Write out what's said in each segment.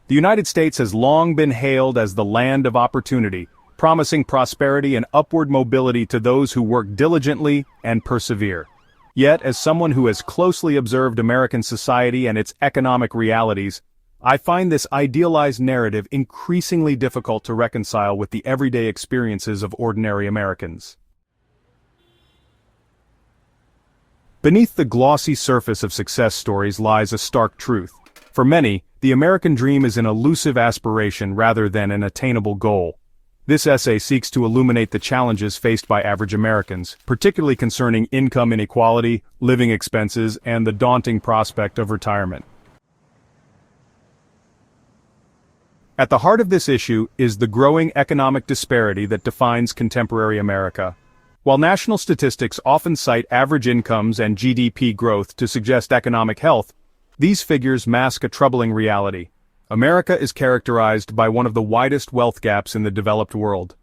The United States has long been hailed as the land of opportunity, promising prosperity and upward mobility to those who work diligently and persevere. Yet, as someone who has closely observed American society and its economic realities, I find this idealized narrative increasingly difficult to reconcile with the everyday experiences of ordinary Americans. Beneath the glossy surface of success stories lies a stark truth. For many, the American dream is an elusive aspiration rather than an attainable goal. This essay seeks to illuminate the challenges faced by average Americans, particularly concerning income inequality, living expenses, and the daunting prospect of retirement. At the heart of this issue is the growing economic disparity that defines contemporary America. While national statistics often cite average incomes and GDP growth to suggest economic health, these figures mask a troubling reality. America is characterized by one of the widest wealth gaps in the developed world.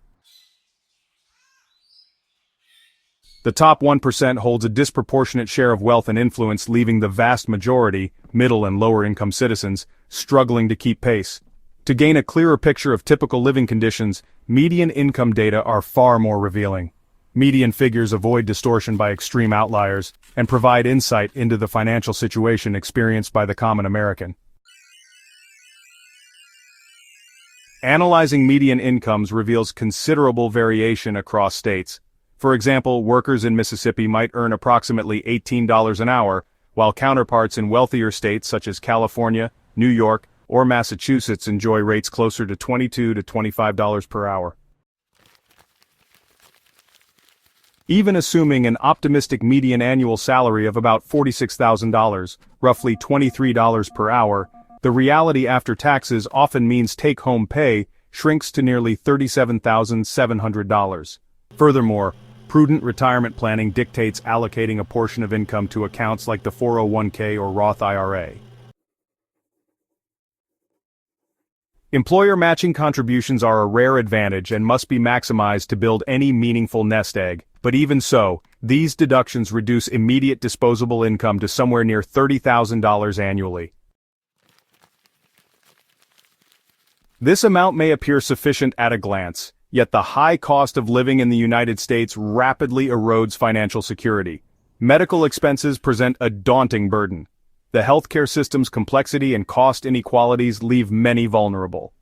The top 1% holds a disproportionate share of wealth and influence, leaving the vast majority, middle and lower income citizens, struggling to keep pace. To gain a clearer picture of typical living conditions, median income data are far more revealing. Median figures avoid distortion by extreme outliers and provide insight into the financial situation experienced by the common American. Analyzing median incomes reveals considerable variation across states. For example, workers in Mississippi might earn approximately $18 an hour, while counterparts in wealthier states such as California, New York, or Massachusetts enjoy rates closer to $22 to $25 per hour. Even assuming an optimistic median annual salary of about $46,000, roughly $23 per hour, the reality after taxes often means take-home pay shrinks to nearly $37,700. Furthermore, prudent retirement planning dictates allocating a portion of income to accounts like the 401k or Roth IRA. Employer matching contributions are a rare advantage and must be maximized to build any meaningful nest egg, but even so, these deductions reduce immediate disposable income to somewhere near $30,000 annually. This amount may appear sufficient at a glance, yet the high cost of living in the United States rapidly erodes financial security. Medical expenses present a daunting burden. The healthcare system's complexity and cost inequalities leave many vulnerable.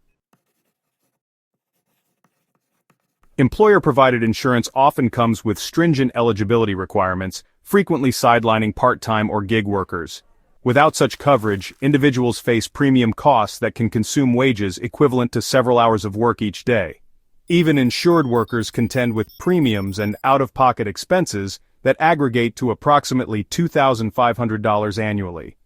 Employer-provided insurance often comes with stringent eligibility requirements, frequently sidelining part-time or gig workers. Without such coverage, individuals face premium costs that can consume wages equivalent to several hours of work each day. Even insured workers contend with premiums and out-of-pocket expenses that aggregate to approximately $2,500 annually.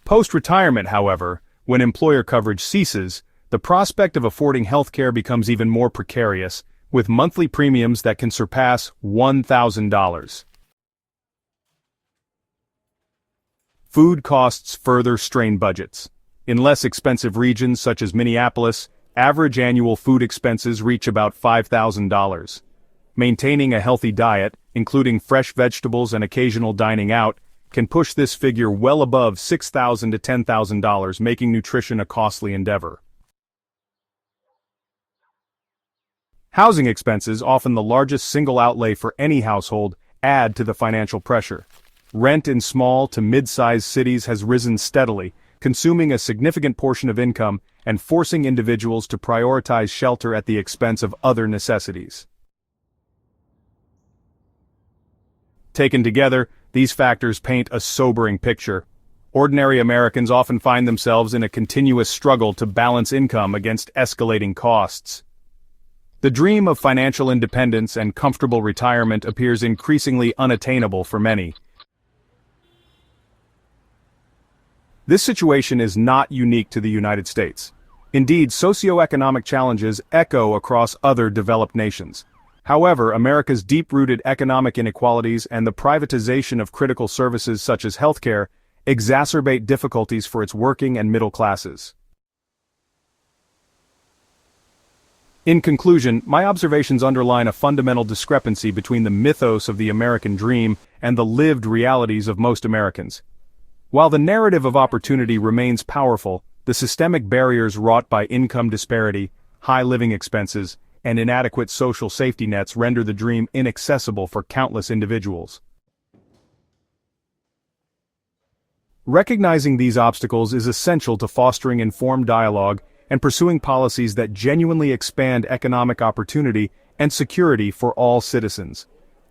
Post-retirement, however, when employer coverage ceases, the prospect of affording health care becomes even more precarious, with monthly premiums that can surpass $1,000. Food costs further strain budgets. In less expensive regions such as Minneapolis, average annual food expenses reach about $5,000. Maintaining a healthy diet, including fresh vegetables and occasional dining out, can push this figure well above $6,000 to $10,000, making nutrition a costly endeavor. Housing expenses, often the largest single outlay for any household, add to the financial pressure. Rent in small to mid-sized cities has risen steadily, consuming a significant portion of income and forcing individuals to prioritize shelter at the expense of other necessities. Taken together, these factors paint a sobering picture. Ordinary Americans often find themselves in a continuous struggle to balance income against escalating costs. The dream of financial independence and comfortable retirement appears increasingly unattainable for many. This situation is not unique to the United States. Indeed, socioeconomic challenges echo across other developed nations. However, America's deep-rooted economic inequalities and the privatization of critical services such as healthcare exacerbate difficulties for its working and middle classes. In conclusion, my observations underline a fundamental discrepancy between the mythos of the American dream and the lived realities of most Americans. While the narrative of opportunity remains powerful, the systemic barriers wrought by income disparity, high living expenses, and inadequate social safety nets render the dream inaccessible for countless individuals. Recognizing these obstacles is essential to fostering informed dialogue and pursuing policies that genuinely expand economic opportunity and security for all citizens.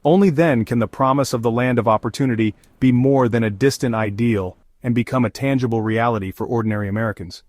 Only then can the promise of the land of opportunity be more than a distant ideal and become a tangible reality for ordinary Americans.